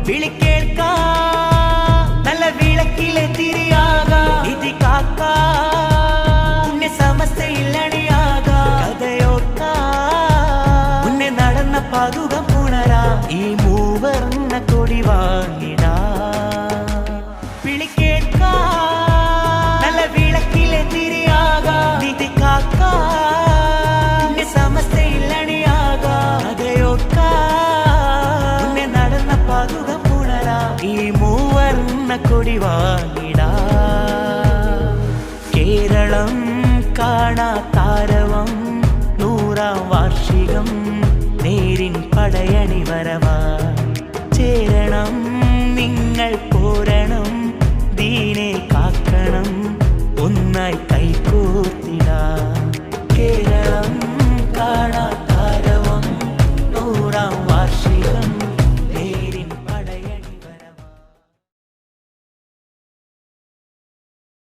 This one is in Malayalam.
വിളിക്കേൾക്കാ നല്ല വിളക്കിലെ തിരിയാകാ ഇതി കാക്കാ ഉന്നെ സമസ്തയിൽ അണിയാകാ കഥയോർക്കാ ഉന്നെ നടന്ന പാതുകം പുണരാ ഈ മൂവർണ്ണ കൊടി വാങ്ങിടാ വിളിക്കേൾക്കാ നല്ല വിളക്കിലെ തിരിയാകാ ഇതി കാക്കാ ഉന്നെ സമസ്തയിൽ അണിയാകാ കഥയോർക്കാ ഉന്നെ നടന്ന പാതുകം പുണരാ ഈ മൂവർണ്ണ കൊടി വാങ്ങിടാ കേരളം കാണാ താരവം 100-ാം വാർഷികം നേരിൻ പടയണി വരവാ ചേരണം നിങ്ങൾ പോര